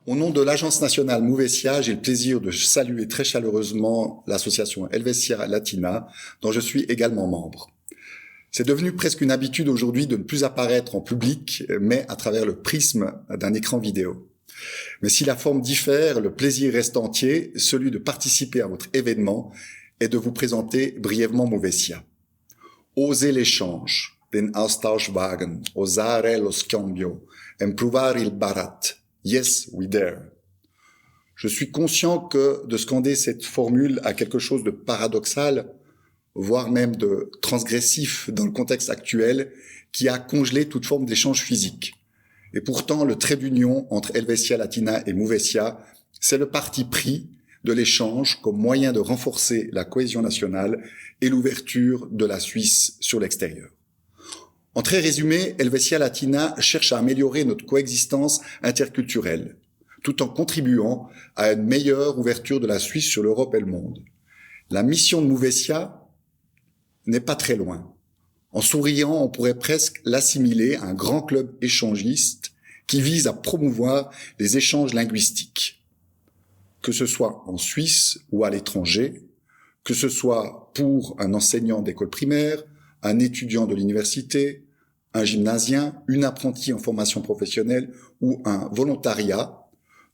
Au nom de l'Agence nationale Mouvessia, j'ai le plaisir de saluer très chaleureusement l'association Helvetia Latina, dont je suis également membre. C'est devenu presque une habitude aujourd'hui de ne plus apparaître en public, mais à travers le prisme d'un écran vidéo. Mais si la forme diffère, le plaisir reste entier, celui de participer à votre événement et de vous présenter brièvement Mouvessia. Oser l'échange, den Austausch wagen, osare lo scambio, improvare il barat. Yes, we dare. Je suis conscient que de scander cette formule a quelque chose de paradoxal, voire même de transgressif dans le contexte actuel, qui a congelé toute forme d'échange physique. Et pourtant, le trait d'union entre Helvetia Latina et Mouvessia, c'est le parti pris de l'échange comme moyen de renforcer la cohésion nationale et l'ouverture de la Suisse sur l'extérieur. En très résumé, Helvetia Latina cherche à améliorer notre coexistence interculturelle, tout en contribuant à une meilleure ouverture de la Suisse sur l'Europe et le monde. La mission de Mouvessia n'est pas très loin. En souriant, on pourrait presque l'assimiler à un grand club échangiste qui vise à promouvoir les échanges linguistiques, que ce soit en Suisse ou à l'étranger, que ce soit pour un enseignant d'école primaire, un étudiant de l'université, un gymnasien, une apprentie en formation professionnelle ou un volontariat.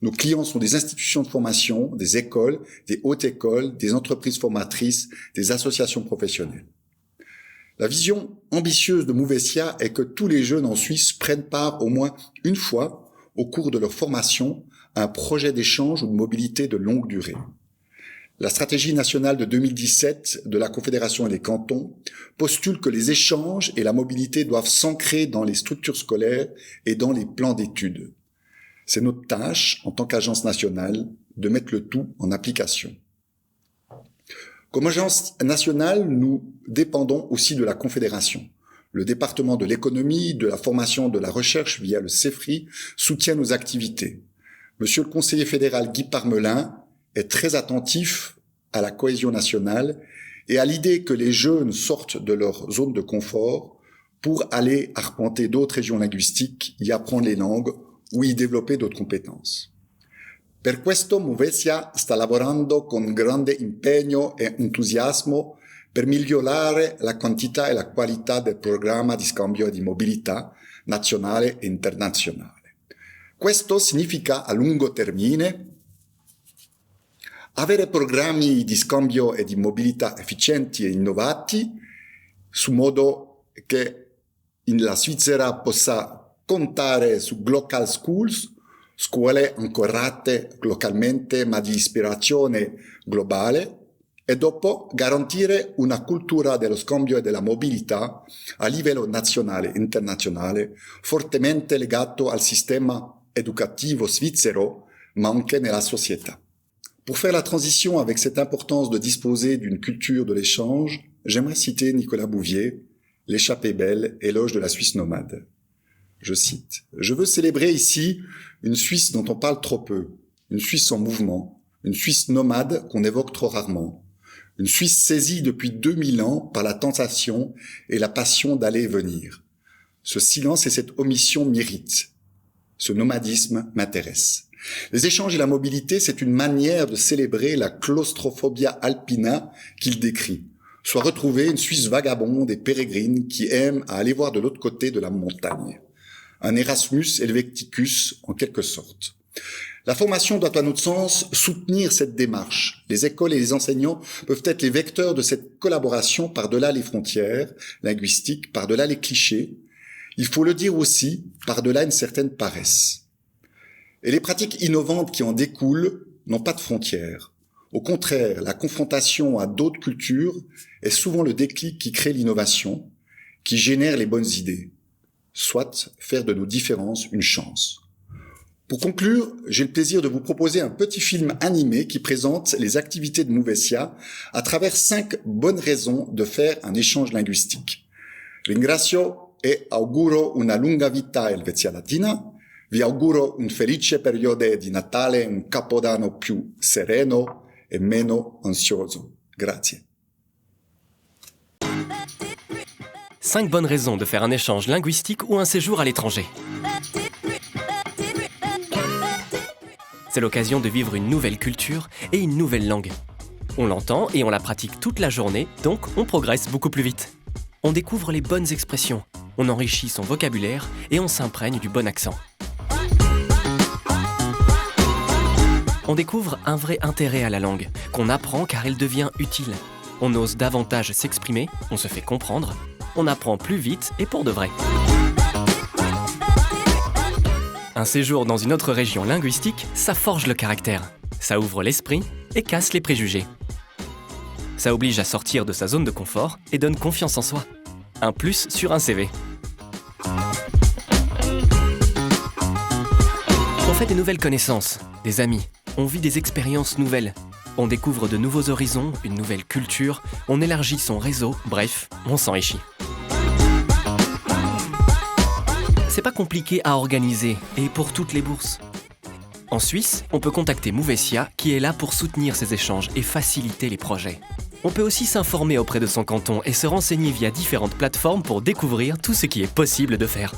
Nos clients sont des institutions de formation, des écoles, des hautes écoles, des entreprises formatrices, des associations professionnelles. La vision ambitieuse de Mouvessia est que tous les jeunes en Suisse prennent part au moins une fois au cours de leur formation à un projet d'échange ou de mobilité de longue durée. La stratégie nationale de 2017 de la Confédération et des cantons postule que les échanges et la mobilité doivent s'ancrer dans les structures scolaires et dans les plans d'études. C'est notre tâche, en tant qu'agence nationale, de mettre le tout en application. Comme agence nationale, nous dépendons aussi de la Confédération. Le département de l'économie, de la formation, de la recherche via le CEFRI soutient nos activités. Monsieur le conseiller fédéral Guy Parmelin est très attentif à la cohésion nationale et à l'idée que les jeunes sortent de leur zone de confort pour aller arpenter d'autres régions linguistiques, y apprendre les langues ou y développer d'autres compétences. Per questo Mouvessia sta lavorando con grande impegno e entusiasmo per migliorare la quantità e la qualità del programma di scambio e di mobilità nazionale e internazionale. Questo significa a lungo termine avere programmi di scambio e di mobilità efficienti e innovati, su modo che la Svizzera possa contare su local schools, scuole ancorate localmente ma di ispirazione globale, e dopo garantire una cultura dello scambio e della mobilità a livello nazionale e internazionale fortemente legato al sistema educativo svizzero, ma anche nella società. Pour faire la transition avec cette importance de disposer d'une culture de l'échange, j'aimerais citer Nicolas Bouvier, L'échappée belle, éloge de la Suisse nomade. Je cite, « Je veux célébrer ici une Suisse dont on parle trop peu, une Suisse en mouvement, une Suisse nomade qu'on évoque trop rarement, une Suisse saisie depuis 2000 ans par la tentation et la passion d'aller et venir. Ce silence et cette omission m'irritent. Ce nomadisme m'intéresse. Les échanges et la mobilité, c'est une manière de célébrer la claustrophobia alpina qu'il décrit, soit retrouver une Suisse vagabonde et pérégrine qui aime à aller voir de l'autre côté de la montagne. Un Erasmus Helveticus en quelque sorte. La formation doit à notre sens soutenir cette démarche. Les écoles et les enseignants peuvent être les vecteurs de cette collaboration par-delà les frontières linguistiques, par-delà les clichés. Il faut le dire aussi, par-delà une certaine paresse. Et les pratiques innovantes qui en découlent n'ont pas de frontières. Au contraire, la confrontation à d'autres cultures est souvent le déclic qui crée l'innovation, qui génère les bonnes idées. Soit faire de nos différences une chance. Pour conclure, j'ai le plaisir de vous proposer un petit film animé qui présente les activités de Mouvessia à travers 5 bonnes raisons de faire un échange linguistique. Ringrazio e auguro una lunga vita a Helvetia Latina. Vi auguro un felice periodo di Natale, un Capodanno più sereno e meno ansioso. Grazie. 5 bonnes raisons de faire un échange linguistique ou un séjour à l'étranger. C'est l'occasion de vivre une nouvelle culture et une nouvelle langue. On l'entend et on la pratique toute la journée, donc on progresse beaucoup plus vite. On découvre les bonnes expressions, on enrichit son vocabulaire et on s'imprègne du bon accent. On découvre un vrai intérêt à la langue, qu'on apprend car elle devient utile. On ose davantage s'exprimer, on se fait comprendre, on apprend plus vite et pour de vrai. Un séjour dans une autre région linguistique, ça forge le caractère, ça ouvre l'esprit et casse les préjugés. Ça oblige à sortir de sa zone de confort et donne confiance en soi. Un plus sur un CV. On fait des nouvelles connaissances, des amis, on vit des expériences nouvelles. On découvre de nouveaux horizons, une nouvelle culture, on élargit son réseau, bref, on s'enrichit. C'est pas compliqué à organiser, et pour toutes les bourses. En Suisse, on peut contacter Mouvesia qui est là pour soutenir ces échanges et faciliter les projets. On peut aussi s'informer auprès de son canton et se renseigner via différentes plateformes pour découvrir tout ce qui est possible de faire.